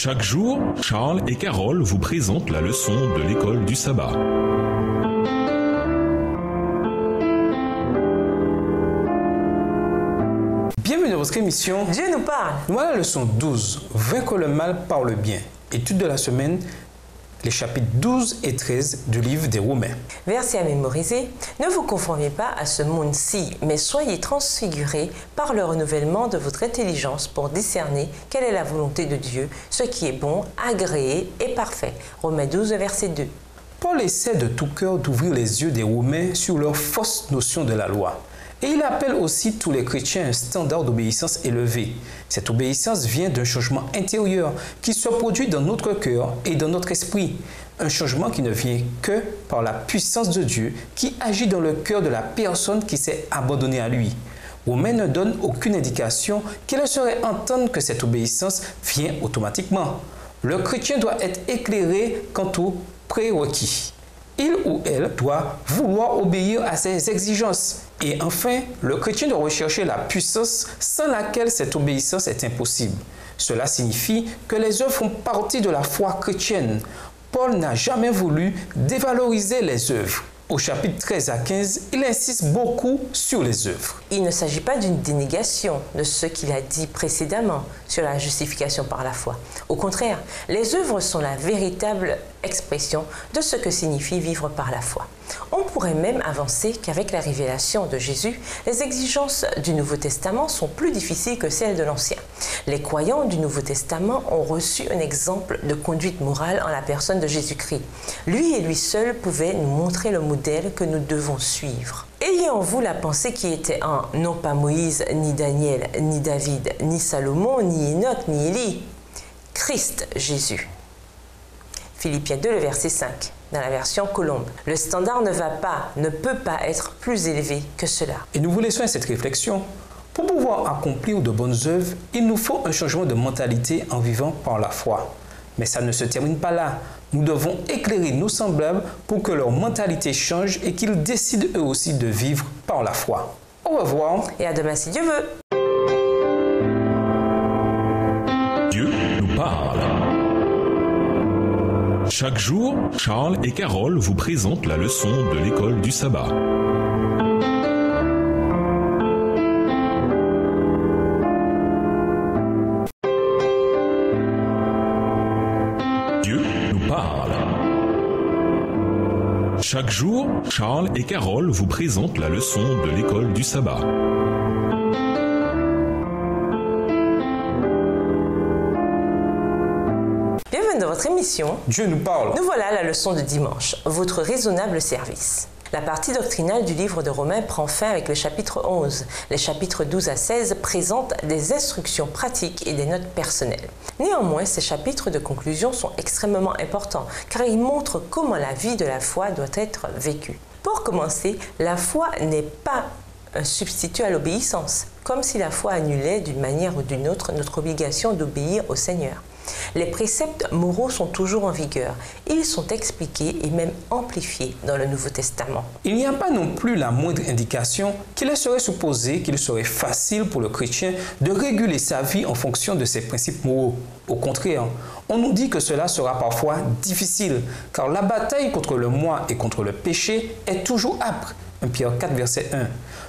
Chaque jour, Charles et Carole vous présentent la leçon de l'école du sabbat. Bienvenue dans votre émission Dieu nous parle. Voilà la leçon 12, Vaincre le mal par le bien. Étude de la semaine, les chapitres 12 et 13 du livre des Romains. Verset à mémoriser. Ne vous conformez pas à ce monde-ci, mais soyez transfigurés par le renouvellement de votre intelligence pour discerner quelle est la volonté de Dieu, ce qui est bon, agréé et parfait. Romains 12, verset 2. Paul essaie de tout cœur d'ouvrir les yeux des Romains sur leur fausse notion de la loi. Et il appelle aussi tous les chrétiens à un standard d'obéissance élevé. Cette obéissance vient d'un changement intérieur qui se produit dans notre cœur et dans notre esprit. Un changement qui ne vient que par la puissance de Dieu qui agit dans le cœur de la personne qui s'est abandonnée à lui. Romains ne donne aucune indication qui laisserait entendre que cette obéissance vient automatiquement. Le chrétien doit être éclairé quant aux prérequis. Il ou elle doit vouloir obéir à ses exigences. Et enfin, le chrétien doit rechercher la puissance sans laquelle cette obéissance est impossible. Cela signifie que les œuvres font partie de la foi chrétienne. Paul n'a jamais voulu dévaloriser les œuvres. Au chapitre 13 à 15, il insiste beaucoup sur les œuvres. Il ne s'agit pas d'une dénégation de ce qu'il a dit précédemment sur la justification par la foi. Au contraire, les œuvres sont la véritable expression de ce que signifie vivre par la foi. On pourrait même avancer qu'avec la révélation de Jésus, les exigences du Nouveau Testament sont plus difficiles que celles de l'Ancien. Les croyants du Nouveau Testament ont reçu un exemple de conduite morale en la personne de Jésus-Christ. Lui et lui seul pouvait nous montrer le modèle que nous devons suivre. Ayez en vous la pensée qui était en non pas Moïse, ni Daniel, ni David, ni Salomon, ni Enoch, ni Élie. Christ Jésus. Philippiens 2, le verset 5, dans la version Colombe. Le standard ne peut pas être plus élevé que cela. Et nous vous laissons à cette réflexion. Pour pouvoir accomplir de bonnes œuvres, il nous faut un changement de mentalité en vivant par la foi. Mais ça ne se termine pas là. Nous devons éclairer nos semblables pour que leur mentalité change et qu'ils décident eux aussi de vivre par la foi. Au revoir. Et à demain si Dieu veut. Dieu nous parle. Chaque jour, Charles et Carole vous présentent la leçon de l'école du sabbat. Dieu nous parle. Chaque jour, Charles et Carole vous présentent la leçon de l'école du sabbat. Bienvenue dans votre émission Dieu nous parle. Nous voilà à la leçon de dimanche, votre raisonnable service. La partie doctrinale du livre de Romains prend fin avec le chapitre 11. Les chapitres 12 à 16 présentent des instructions pratiques et des notes personnelles. Néanmoins, ces chapitres de conclusion sont extrêmement importants car ils montrent comment la vie de la foi doit être vécue. Pour commencer, la foi n'est pas un substitut à l'obéissance, comme si la foi annulait d'une manière ou d'une autre notre obligation d'obéir au Seigneur. Les préceptes moraux sont toujours en vigueur. Ils sont expliqués et même amplifiés dans le Nouveau Testament. Il n'y a pas non plus la moindre indication qu'il serait supposé qu'il serait facile pour le chrétien de réguler sa vie en fonction de ses principes moraux. Au contraire, on nous dit que cela sera parfois difficile, car la bataille contre le moi et contre le péché est toujours âpre. 1 Pierre 4, verset 1.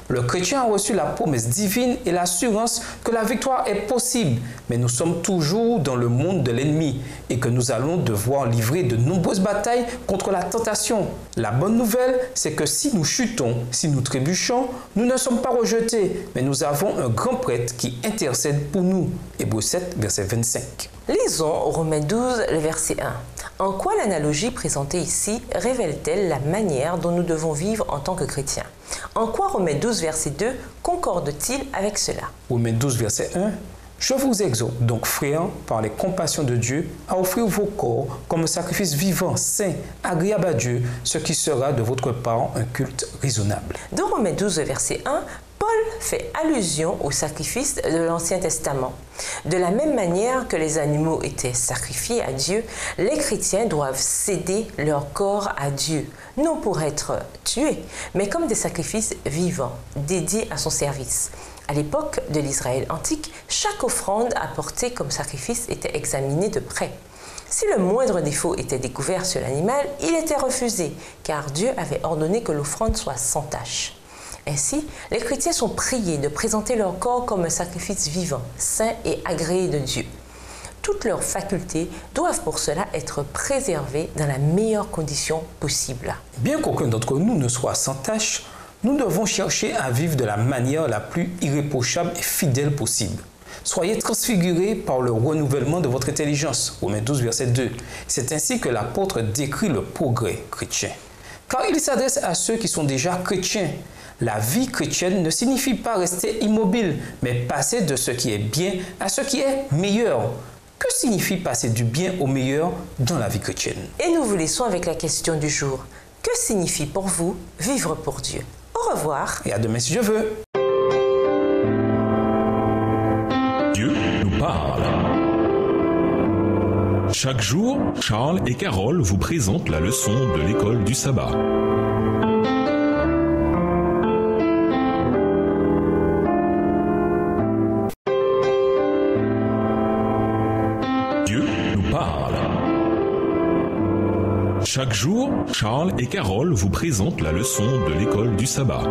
Le chrétien a reçu la promesse divine et l'assurance que la victoire est possible, mais nous sommes toujours dans le monde de l'ennemi et que nous allons devoir livrer de nombreuses batailles contre la tentation. La bonne nouvelle, c'est que si nous chutons, si nous trébuchons, nous ne sommes pas rejetés, mais nous avons un grand prêtre qui intercède pour nous. Hébreux 7, verset 25. Lisons Romains 12, le verset 1. En quoi l'analogie présentée ici révèle-t-elle la manière dont nous devons vivre en tant que chrétiens? En quoi Romains 12, verset 2 concorde-t-il avec cela? Romains 12, verset 1. Je vous exhorte donc, frères, par les compassions de Dieu, à offrir vos corps comme un sacrifice vivant, saint, agréable à Dieu, ce qui sera de votre part un culte raisonnable. Dans Romains 12, verset 1, Paul fait allusion au sacrifice de l'Ancien Testament. De la même manière que les animaux étaient sacrifiés à Dieu, les chrétiens doivent céder leur corps à Dieu, non pour être tués, mais comme des sacrifices vivants, dédiés à son service. À l'époque de l'Israël antique, chaque offrande apportée comme sacrifice était examinée de près. Si le moindre défaut était découvert sur l'animal, il était refusé, car Dieu avait ordonné que l'offrande soit sans tache. Ainsi, les chrétiens sont priés de présenter leur corps comme un sacrifice vivant, saint et agréé de Dieu. Toutes leurs facultés doivent pour cela être préservées dans la meilleure condition possible. Bien qu'aucun d'entre nous ne soit sans tache, nous devons chercher à vivre de la manière la plus irréprochable et fidèle possible. Soyez transfigurés par le renouvellement de votre intelligence. Romains 12, verset 2. C'est ainsi que l'apôtre décrit le progrès chrétien. Car il s'adresse à ceux qui sont déjà chrétiens. La vie chrétienne ne signifie pas rester immobile, mais passer de ce qui est bien à ce qui est meilleur. Que signifie passer du bien au meilleur dans la vie chrétienne? Et nous vous laissons avec la question du jour. Que signifie pour vous vivre pour Dieu? Au revoir. Et à demain si Dieu veut. Dieu nous parle. Chaque jour, Charles et Carole vous présentent la leçon de l'école du sabbat. Dieu nous parle. Chaque jour, Charles et Carole vous présentent la leçon de l'école du sabbat.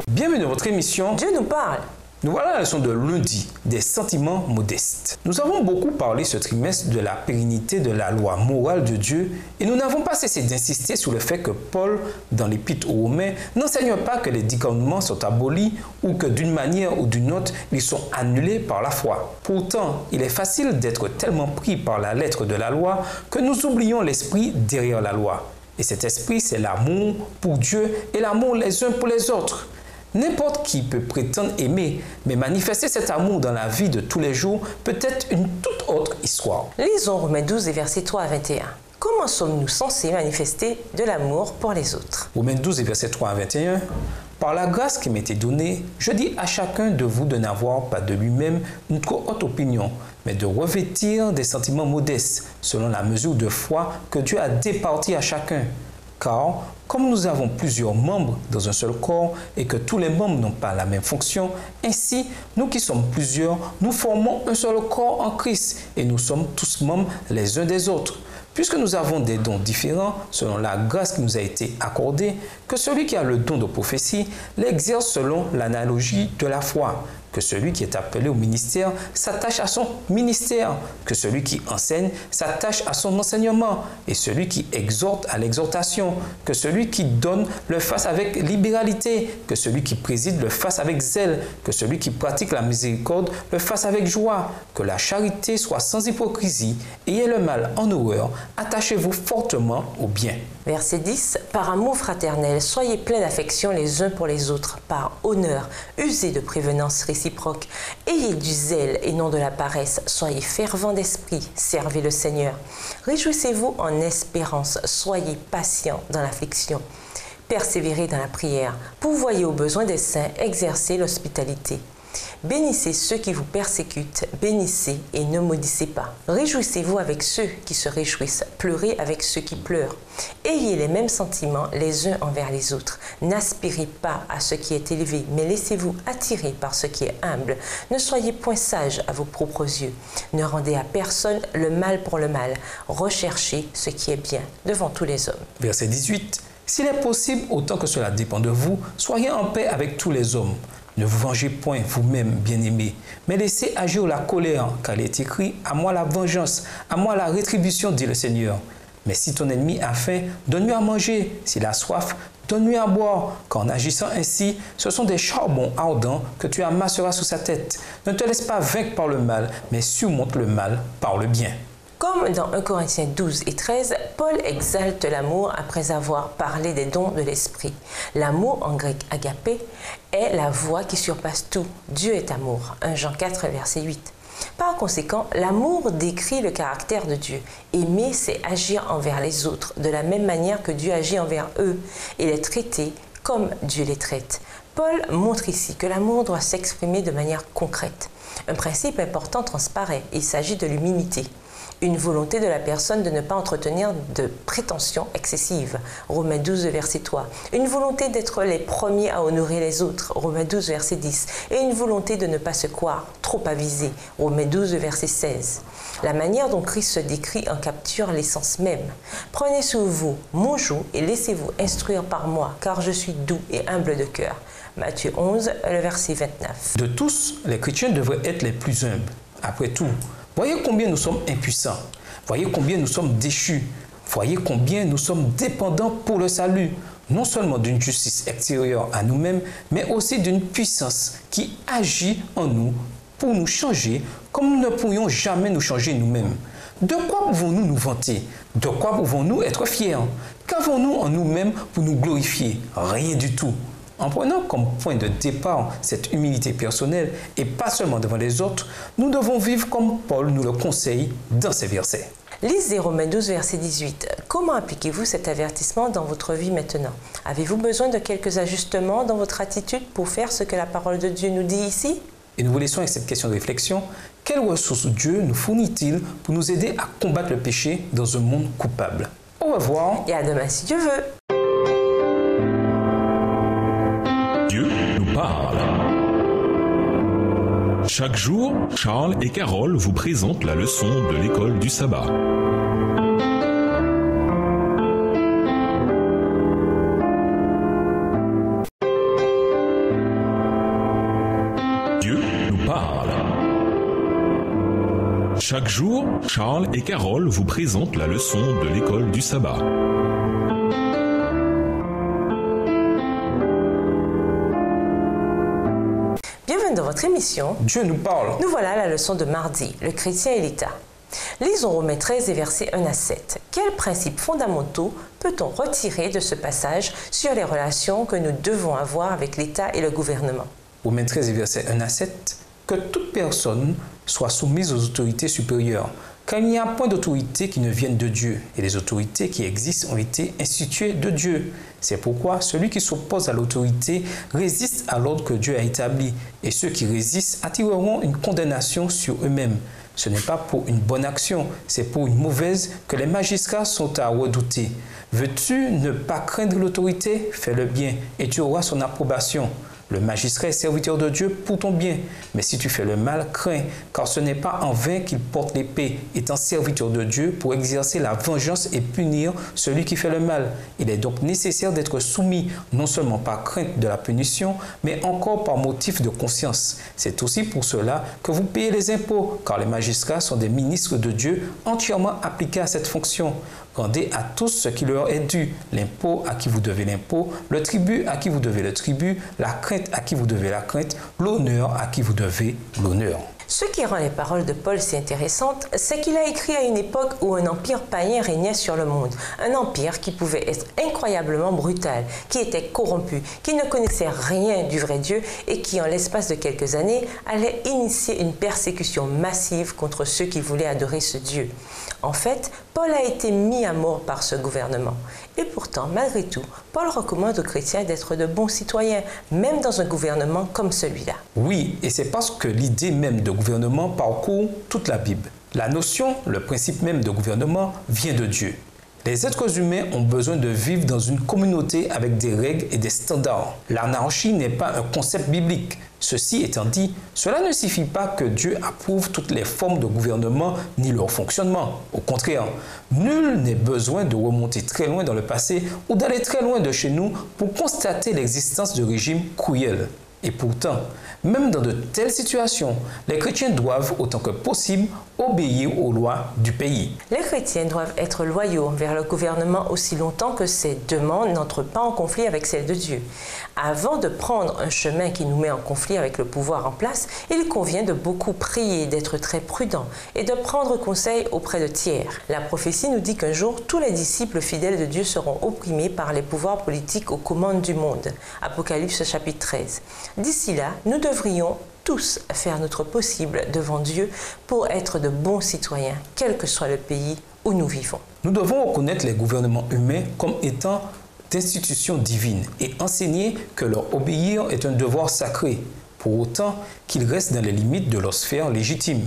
Bienvenue dans votre émission. Dieu nous parle. Nous voilà à la leçon de lundi, des sentiments modestes. Nous avons beaucoup parlé ce trimestre de la pérennité de la loi morale de Dieu et nous n'avons pas cessé d'insister sur le fait que Paul, dans l'Épître aux Romains, n'enseigne pas que les 10 commandements sont abolis ou que d'une manière ou d'une autre, ils sont annulés par la foi. Pourtant, il est facile d'être tellement pris par la lettre de la loi que nous oublions l'esprit derrière la loi. Et cet esprit, c'est l'amour pour Dieu et l'amour les uns pour les autres. N'importe qui peut prétendre aimer, mais manifester cet amour dans la vie de tous les jours peut être une toute autre histoire. Lisons Romains 12 et versets 3 à 21. Comment sommes-nous censés manifester de l'amour pour les autres? Romains 12 et versets 3 à 21. Par la grâce qui m'était donnée, je dis à chacun de vous de n'avoir pas de lui-même une trop haute opinion, mais de revêtir des sentiments modestes, selon la mesure de foi que Dieu a départie à chacun. Car, comme nous avons plusieurs membres dans un seul corps et que tous les membres n'ont pas la même fonction, ainsi, nous qui sommes plusieurs, nous formons un seul corps en Christ et nous sommes tous membres les uns des autres. Puisque nous avons des dons différents selon la grâce qui nous a été accordée, que celui qui a le don de prophétie l'exerce selon l'analogie de la foi, que celui qui est appelé au ministère s'attache à son ministère, que celui qui enseigne s'attache à son enseignement, et celui qui exhorte à l'exhortation, que celui qui donne le fasse avec libéralité, que celui qui préside le fasse avec zèle, que celui qui pratique la miséricorde le fasse avec joie, que la charité soit sans hypocrisie, ayez le mal en horreur, attachez-vous fortement au bien. Verset 10. Par amour fraternel, soyez pleins d'affection les uns pour les autres, par honneur, usez de prévenance réciproque, ayez du zèle et non de la paresse, soyez fervents d'esprit, servez le Seigneur. Réjouissez-vous en espérance, soyez patients dans l'affliction. Persévérez dans la prière, pourvoyez aux besoins des saints, exercez l'hospitalité. Bénissez ceux qui vous persécutent, bénissez et ne maudissez pas. Réjouissez-vous avec ceux qui se réjouissent, pleurez avec ceux qui pleurent. Ayez les mêmes sentiments les uns envers les autres. N'aspirez pas à ce qui est élevé, mais laissez-vous attirer par ce qui est humble. Ne soyez point sages à vos propres yeux. Ne rendez à personne le mal pour le mal. Recherchez ce qui est bien devant tous les hommes. Verset 18. S'il est possible, autant que cela dépend de vous, soyez en paix avec tous les hommes. Ne vous vengez point vous-même, bien-aimés, mais laissez agir la colère, car il est écrit « À moi la vengeance, à moi la rétribution, dit le Seigneur. Mais si ton ennemi a faim, donne-lui à manger. S'il a soif, donne-lui à boire. Car en agissant ainsi, ce sont des charbons ardents que tu amasseras sous sa tête. Ne te laisse pas vaincre par le mal, mais surmonte le mal par le bien. » Comme dans 1 Corinthiens 12 et 13, Paul exalte l'amour après avoir parlé des dons de l'esprit. L'amour, en grec agapé, est la voie qui surpasse tout. Dieu est amour. 1 Jean 4, verset 8. Par conséquent, l'amour décrit le caractère de Dieu. Aimer, c'est agir envers les autres de la même manière que Dieu agit envers eux et les traiter comme Dieu les traite. Paul montre ici que l'amour doit s'exprimer de manière concrète. Un principe important transparaît, il s'agit de l'humilité. Une volonté de la personne de ne pas entretenir de prétentions excessives. Romains 12, verset 3. Une volonté d'être les premiers à honorer les autres. Romains 12, verset 10. Et une volonté de ne pas se croire trop avisé. Romains 12, verset 16. La manière dont Christ se décrit en capture l'essence même. Prenez sur vous mon joug et laissez-vous instruire par moi, car je suis doux et humble de cœur. Matthieu 11, le verset 29. De tous, les chrétiens devraient être les plus humbles. Après tout, voyez combien nous sommes impuissants. Voyez combien nous sommes déchus. Voyez combien nous sommes dépendants pour le salut, non seulement d'une justice extérieure à nous-mêmes, mais aussi d'une puissance qui agit en nous pour nous changer comme nous ne pourrions jamais nous changer nous-mêmes. De quoi pouvons-nous nous vanter? De quoi pouvons-nous être fiers? Qu'avons-nous en nous-mêmes pour nous glorifier? Rien du tout. En prenant comme point de départ cette humilité personnelle et pas seulement devant les autres, nous devons vivre comme Paul nous le conseille dans ces versets. Lisez Romains 12, verset 18. Comment appliquez-vous cet avertissement dans votre vie maintenant? Avez-vous besoin de quelques ajustements dans votre attitude pour faire ce que la parole de Dieu nous dit ici? Et nous vous laissons avec cette question de réflexion. Quelles ressources Dieu nous fournit-il pour nous aider à combattre le péché dans un monde coupable? Au revoir. Et à demain si Dieu veut. Dieu nous parle. Chaque jour, Charles et Carole vous présentent la leçon de l'école du sabbat. Dieu nous parle. Chaque jour, Charles et Carole vous présentent la leçon de l'école du sabbat. Bienvenue dans votre émission. Dieu nous parle. Nous voilà à la leçon de mardi, le chrétien et l'État. Lisons Romains 13 et versets 1 à 7. Quels principes fondamentaux peut-on retirer de ce passage sur les relations que nous devons avoir avec l'État et le gouvernement? Romains 13 et versets 1 à 7. Que toute personne soit soumise aux autorités supérieures, car il n'y a point d'autorité qui ne vienne de Dieu, et les autorités qui existent ont été instituées de Dieu. C'est pourquoi celui qui s'oppose à l'autorité résiste à l'ordre que Dieu a établi, et ceux qui résistent attireront une condamnation sur eux-mêmes. Ce n'est pas pour une bonne action, c'est pour une mauvaise que les magistrats sont à redouter. Veux-tu ne pas craindre l'autorité? Fais le bien, et tu auras son approbation. Le magistrat est serviteur de Dieu pour ton bien. Mais si tu fais le mal, crains, car ce n'est pas en vain qu'il porte l'épée, étant serviteur de Dieu pour exercer la vengeance et punir celui qui fait le mal. Il est donc nécessaire d'être soumis, non seulement par crainte de la punition, mais encore par motif de conscience. C'est aussi pour cela que vous payez les impôts, car les magistrats sont des ministres de Dieu entièrement appliqués à cette fonction. Rendez à tous ce qui leur est dû, l'impôt à qui vous devez l'impôt, le tribut à qui vous devez le tribut, la crainte à qui vous devez la crainte, l'honneur à qui vous devez l'honneur. Ce qui rend les paroles de Paul si intéressantes, c'est qu'il a écrit à une époque où un empire païen régnait sur le monde. Un empire qui pouvait être incroyablement brutal, qui était corrompu, qui ne connaissait rien du vrai Dieu et qui, en l'espace de quelques années, allait initier une persécution massive contre ceux qui voulaient adorer ce Dieu. En fait, Paul a été mis à mort par ce gouvernement. Et pourtant, malgré tout, Paul recommande aux chrétiens d'être de bons citoyens, même dans un gouvernement comme celui-là. Oui, et c'est parce que l'idée même de gouvernement parcourt toute la Bible. La notion, le principe même de gouvernement vient de Dieu. Les êtres humains ont besoin de vivre dans une communauté avec des règles et des standards. L'anarchie n'est pas un concept biblique. Ceci étant dit, cela ne signifie pas que Dieu approuve toutes les formes de gouvernement ni leur fonctionnement. Au contraire, nul n'est besoin de remonter très loin dans le passé ou d'aller très loin de chez nous pour constater l'existence de régimes cruels. Et pourtant, même dans de telles situations, les chrétiens doivent, autant que possible, obéir aux lois du pays. Les chrétiens doivent être loyaux envers le gouvernement aussi longtemps que ses demandes n'entrent pas en conflit avec celles de Dieu. Avant de prendre un chemin qui nous met en conflit avec le pouvoir en place, il convient de beaucoup prier, d'être très prudent et de prendre conseil auprès de tiers. La prophétie nous dit qu'un jour, tous les disciples fidèles de Dieu seront opprimés par les pouvoirs politiques aux commandes du monde. Apocalypse chapitre 13. D'ici là, nous devrions tous faire notre possible devant Dieu pour être de bons citoyens, quel que soit le pays où nous vivons. Nous devons reconnaître les gouvernements humains comme étant d'institutions divines et enseigner que leur obéir est un devoir sacré, pour autant qu'ils restent dans les limites de leur sphère légitime.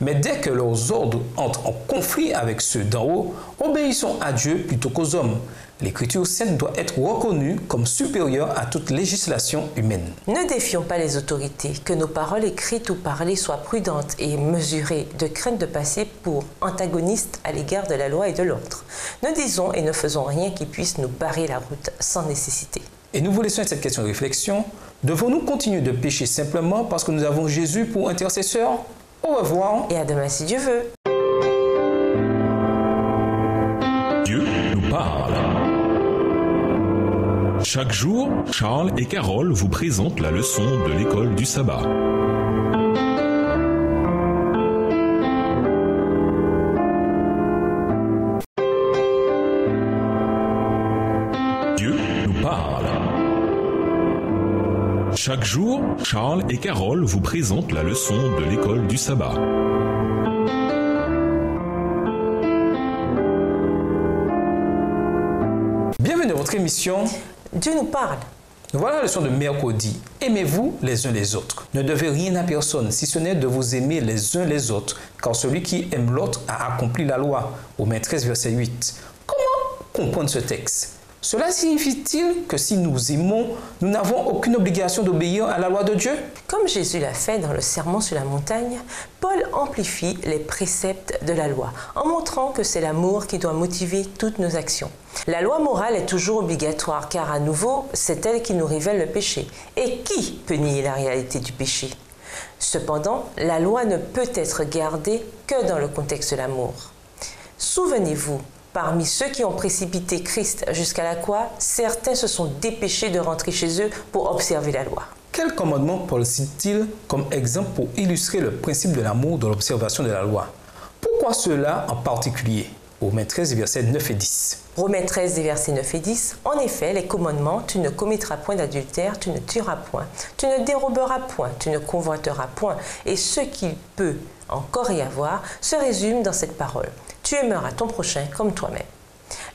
Mais dès que leurs ordres entrent en conflit avec ceux d'en haut, obéissons à Dieu plutôt qu'aux hommes. L'Écriture sainte doit être reconnue comme supérieure à toute législation humaine. Ne défions pas les autorités, que nos paroles écrites ou parlées soient prudentes et mesurées, de crainte de passer pour antagonistes à l'égard de la loi et de l'ordre. Ne disons et ne faisons rien qui puisse nous barrer la route sans nécessité. Et nous vous laissons avec cette question de réflexion. Devons-nous continuer de pécher simplement parce que nous avons Jésus pour intercesseur? Au revoir. Et à demain si Dieu veut. Dieu nous parle. Chaque jour, Charles et Carole vous présentent la leçon de l'école du sabbat. Dieu nous parle. Chaque jour, Charles et Carole vous présentent la leçon de l'école du sabbat. Bienvenue dans votre émission. Dieu nous parle. Voilà la leçon de mercredi. Aimez-vous les uns les autres. Ne devez rien à personne, si ce n'est de vous aimer les uns les autres, car celui qui aime l'autre a accompli la loi. Romains 13, verset 8. Comment comprendre ce texte? Cela signifie-t-il que si nous aimons, nous n'avons aucune obligation d'obéir à la loi de Dieu? Comme Jésus l'a fait dans le Sermon sur la montagne, Paul amplifie les préceptes de la loi en montrant que c'est l'amour qui doit motiver toutes nos actions. La loi morale est toujours obligatoire car à nouveau, c'est elle qui nous révèle le péché. Et qui peut nier la réalité du péché? Cependant, la loi ne peut être gardée que dans le contexte de l'amour. Souvenez-vous, parmi ceux qui ont précipité Christ jusqu'à la croix, certains se sont dépêchés de rentrer chez eux pour observer la loi. Quel commandement Paul cite-t-il comme exemple pour illustrer le principe de l'amour dans l'observation de la loi? Pourquoi cela en particulier? Romains 13, versets 9 et 10. Romains 13, versets 9 et 10. En effet, les commandements, tu ne commettras point d'adultère, tu ne tueras point, tu ne déroberas point, tu ne convoiteras point. Et ce qu'il peut encore y avoir se résume dans cette parole. Tu aimeras ton prochain comme toi-même.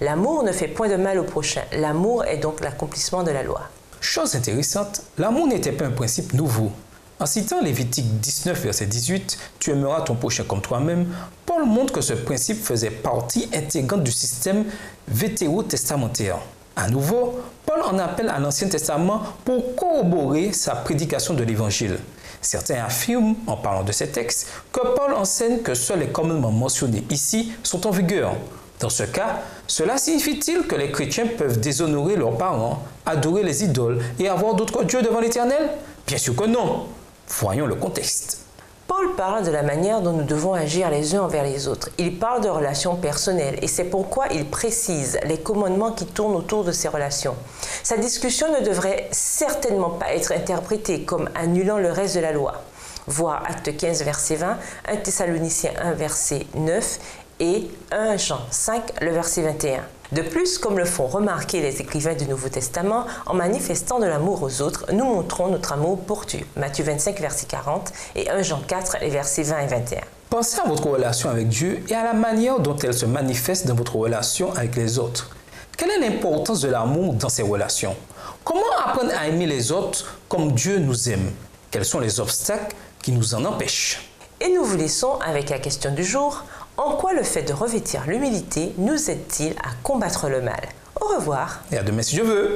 L'amour ne fait point de mal au prochain. L'amour est donc l'accomplissement de la loi. Chose intéressante, l'amour n'était pas un principe nouveau. En citant Lévitique 19, verset 18, « Tu aimeras ton prochain comme toi-même », Paul montre que ce principe faisait partie intégrante du système vétérotestamentaire. À nouveau, Paul en appelle à l'Ancien Testament pour corroborer sa prédication de l'Évangile. Certains affirment, en parlant de ces textes, que Paul enseigne que seuls les commandements mentionnés ici sont en vigueur. Dans ce cas, cela signifie-t-il que les chrétiens peuvent déshonorer leurs parents, adorer les idoles et avoir d'autres dieux devant l'Éternel? Bien sûr que non. Voyons le contexte. Paul parle de la manière dont nous devons agir les uns envers les autres. Il parle de relations personnelles et c'est pourquoi il précise les commandements qui tournent autour de ces relations. Sa discussion ne devrait certainement pas être interprétée comme annulant le reste de la loi. Voir Acte 15, verset 20, 1 Thessaloniciens 1, verset 9 et 1 Jean 5, le verset 21. De plus, comme le font remarquer les écrivains du Nouveau Testament, en manifestant de l'amour aux autres, nous montrons notre amour pour Dieu. Matthieu 25, verset 40 et 1 Jean 4, les versets 20 et 21. Pensez à votre relation avec Dieu et à la manière dont elle se manifeste dans votre relation avec les autres. Quelle est l'importance de l'amour dans ces relations? Comment apprendre à aimer les autres comme Dieu nous aime? Quels sont les obstacles qui nous en empêchent? Et nous vous laissons avec la question du jour. En quoi le fait de revêtir l'humilité nous aide-t-il à combattre le mal? Au revoir. Et à demain si Dieu veut.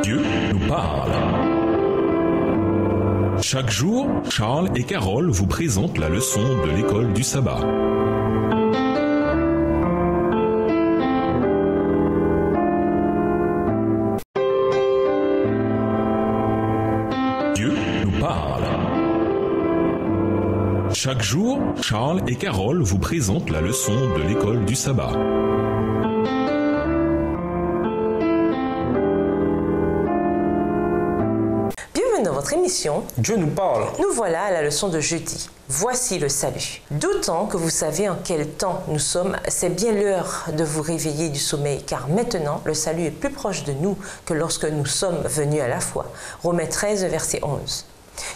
Dieu nous parle. Chaque jour, Charles et Carole vous présentent la leçon de l'école du sabbat. Dieu nous parle. Chaque jour, Charles et Carole vous présentent la leçon de l'école du sabbat. Bienvenue dans votre émission. Dieu nous parle. Nous voilà à la leçon de jeudi. Voici le salut. D'autant que vous savez en quel temps nous sommes, c'est bien l'heure de vous réveiller du sommeil, car maintenant le salut est plus proche de nous que lorsque nous sommes venus à la foi. Romains 13, verset 11.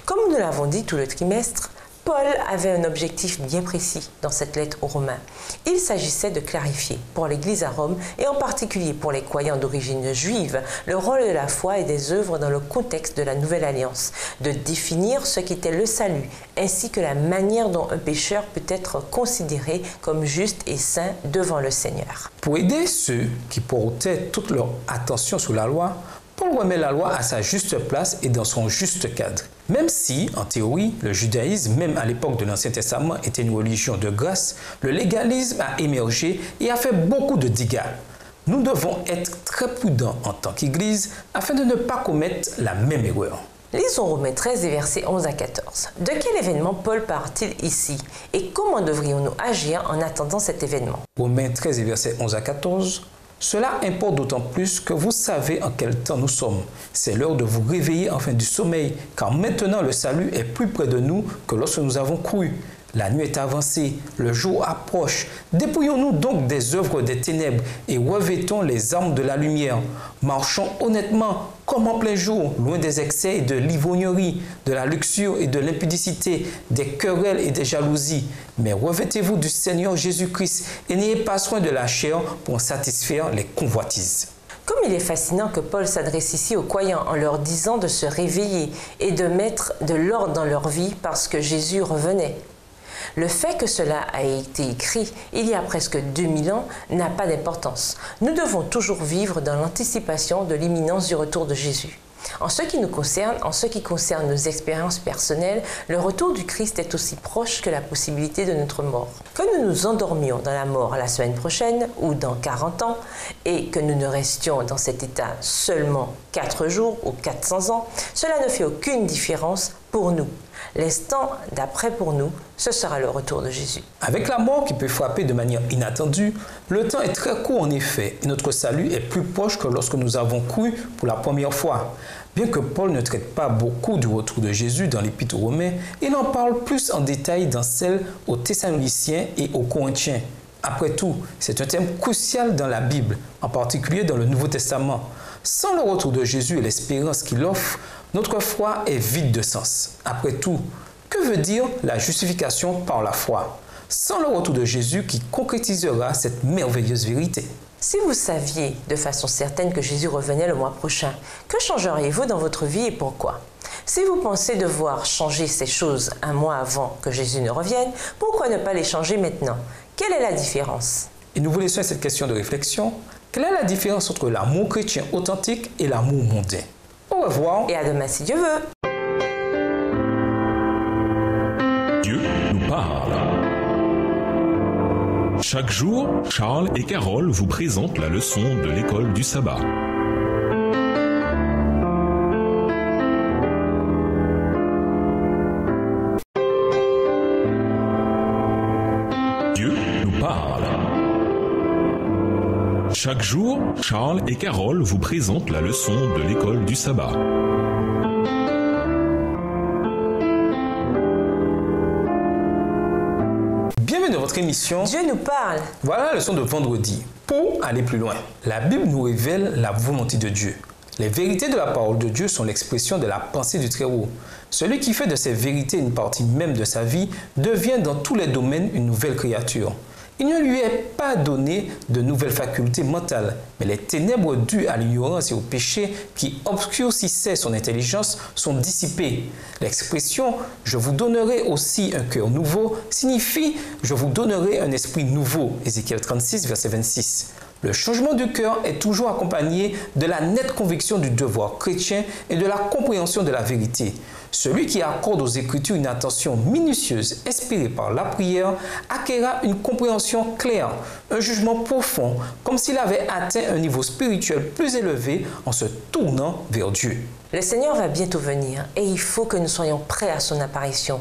Comme nous l'avons dit tout le trimestre, Paul avait un objectif bien précis dans cette lettre aux Romains. Il s'agissait de clarifier pour l'Église à Rome, et en particulier pour les croyants d'origine juive, le rôle de la foi et des œuvres dans le contexte de la Nouvelle Alliance, de définir ce qu'était le salut, ainsi que la manière dont un pécheur peut être considéré comme juste et saint devant le Seigneur. Pour aider ceux qui portaient toute leur attention sur la loi, Paul remet la loi à sa juste place et dans son juste cadre. Même si, en théorie, le judaïsme, même à l'époque de l'Ancien Testament, était une religion de grâce, le légalisme a émergé et a fait beaucoup de dégâts. Nous devons être très prudents en tant qu'Église afin de ne pas commettre la même erreur. Lisons Romains 13 et versets 11 à 14. De quel événement Paul parle-t-il ici et comment devrions-nous agir en attendant cet événement? Romains 13 et versets 11 à 14. Cela importe d'autant plus que vous savez en quel temps nous sommes. C'est l'heure de vous réveiller enfin du sommeil, car maintenant le salut est plus près de nous que lorsque nous avons cru. La nuit est avancée, le jour approche. Dépouillons-nous donc des œuvres des ténèbres et revêtons les armes de la lumière. Marchons honnêtement, comme en plein jour, loin des excès et de l'ivrognerie, de la luxure et de l'impudicité, des querelles et des jalousies. Mais revêtez-vous du Seigneur Jésus-Christ et n'ayez pas soin de la chair pour satisfaire les convoitises. Comme il est fascinant que Paul s'adresse ici aux croyants en leur disant de se réveiller et de mettre de l'ordre dans leur vie parce que Jésus revenait. Le fait que cela a été écrit il y a presque 2000 ans n'a pas d'importance. Nous devons toujours vivre dans l'anticipation de l'imminence du retour de Jésus. En ce qui nous concerne, en ce qui concerne nos expériences personnelles, le retour du Christ est aussi proche que la possibilité de notre mort. Que nous nous endormions dans la mort la semaine prochaine ou dans 40 ans et que nous ne restions dans cet état seulement 4 jours ou 400 ans, cela ne fait aucune différence pour nous. L'instant d'après pour nous, ce sera le retour de Jésus. Avec la mort qui peut frapper de manière inattendue, le temps est très court en effet et notre salut est plus proche que lorsque nous avons cru pour la première fois. Bien que Paul ne traite pas beaucoup du retour de Jésus dans l'Épître aux Romains, il en parle plus en détail dans celle aux Thessaloniciens et aux Corinthiens. Après tout, c'est un thème crucial dans la Bible, en particulier dans le Nouveau Testament. Sans le retour de Jésus et l'espérance qu'il offre, notre foi est vide de sens. Après tout, que veut dire la justification par la foi? Sans le retour de Jésus qui concrétisera cette merveilleuse vérité. Si vous saviez de façon certaine que Jésus revenait le mois prochain, que changeriez-vous dans votre vie et pourquoi? Si vous pensez devoir changer ces choses un mois avant que Jésus ne revienne, pourquoi ne pas les changer maintenant? Quelle est la différence? Et nous vous laissons cette question de réflexion. Quelle est la différence entre l'amour chrétien authentique et l'amour mondain? Au revoir. Et à demain si Dieu veut. Dieu nous parle. Chaque jour, Charles et Carole vous présentent la leçon de l'école du sabbat. Dieu nous parle. Chaque jour, Charles et Carole vous présentent la leçon de l'école du sabbat. Bienvenue dans votre émission. Dieu nous parle. Voilà la leçon de vendredi. Pour aller plus loin, la Bible nous révèle la volonté de Dieu. Les vérités de la parole de Dieu sont l'expression de la pensée du Très-Haut. Celui qui fait de ces vérités une partie même de sa vie devient dans tous les domaines une nouvelle créature. Il ne lui est pas donné de nouvelles facultés mentales, mais les ténèbres dues à l'ignorance et au péché qui obscurcissaient son intelligence sont dissipées. L'expression « je vous donnerai aussi un cœur nouveau » signifie « je vous donnerai un esprit nouveau » Ézéchiel 36, verset 26. Le changement du cœur est toujours accompagné de la nette conviction du devoir chrétien et de la compréhension de la vérité. Celui qui accorde aux Écritures une attention minutieuse, inspirée par la prière, acquérera une compréhension claire, un jugement profond, comme s'il avait atteint un niveau spirituel plus élevé en se tournant vers Dieu. Le Seigneur va bientôt venir et il faut que nous soyons prêts à son apparition.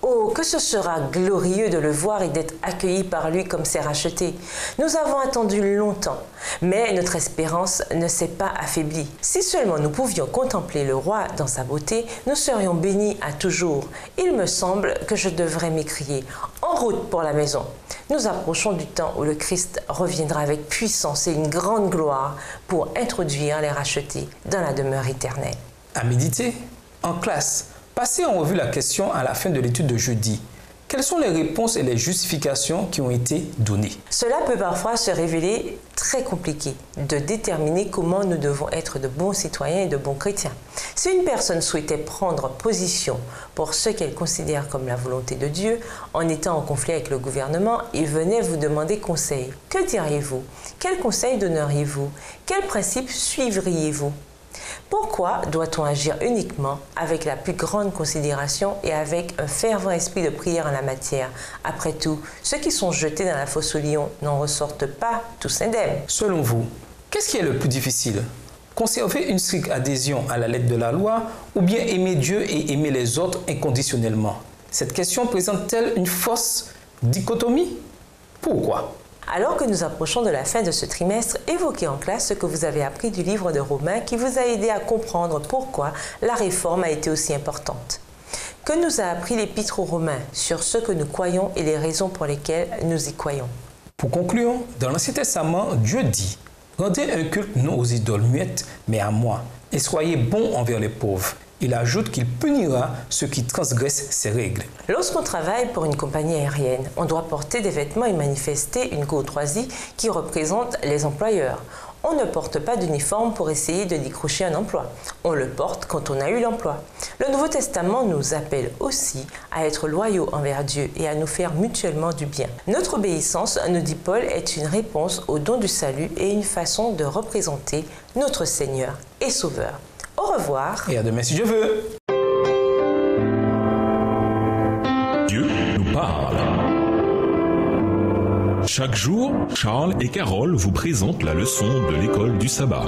Oh, que ce sera glorieux de le voir et d'être accueillis par lui comme ses rachetés. Nous avons attendu longtemps, mais notre espérance ne s'est pas affaiblie. Si seulement nous pouvions contempler le roi dans sa beauté, nous serions bénis à toujours. Il me semble que je devrais m'écrier « En route pour la maison ». Nous approchons du temps où le Christ reviendra avec puissance et une grande gloire pour introduire les rachetés dans la demeure éternelle. À méditer, en classe, passez en revue la question à la fin de l'étude de jeudi. Quelles sont les réponses et les justifications qui ont été données? Cela peut parfois se révéler très compliqué de déterminer comment nous devons être de bons citoyens et de bons chrétiens. Si une personne souhaitait prendre position pour ce qu'elle considère comme la volonté de Dieu, en étant en conflit avec le gouvernement, et venait vous demander conseil, que diriez-vous? Quel conseil donneriez-vous? Quel principe suivriez-vous? Pourquoi doit-on agir uniquement avec la plus grande considération et avec un fervent esprit de prière en la matière? Après tout, ceux qui sont jetés dans la fosse aux lions n'en ressortent pas tous indemnes. Selon vous, qu'est-ce qui est le plus difficile? Conserver une stricte adhésion à la lettre de la loi ou bien aimer Dieu et aimer les autres inconditionnellement? Cette question présente-t-elle une fausse dichotomie? Pourquoi? Alors que nous approchons de la fin de ce trimestre, évoquez en classe ce que vous avez appris du livre de Romains qui vous a aidé à comprendre pourquoi la réforme a été aussi importante. Que nous a appris l'Épître aux Romains sur ce que nous croyons et les raisons pour lesquelles nous y croyons? Pour conclure, dans l'Ancien Testament, Dieu dit « Rendez un culte non aux idoles muettes, mais à moi, et soyez bons envers les pauvres. » Il ajoute qu'il punira ceux qui transgressent ses règles. Lorsqu'on travaille pour une compagnie aérienne, on doit porter des vêtements et manifester une courtoisie qui représente les employeurs. On ne porte pas d'uniforme pour essayer de décrocher un emploi. On le porte quand on a eu l'emploi. Le Nouveau Testament nous appelle aussi à être loyaux envers Dieu et à nous faire mutuellement du bien. Notre obéissance, nous dit Paul, est une réponse au don du salut et une façon de représenter notre Seigneur et Sauveur. Au revoir. Et à demain si Dieu veut. Dieu nous parle. Chaque jour, Charles et Carole vous présentent la leçon de l'école du sabbat.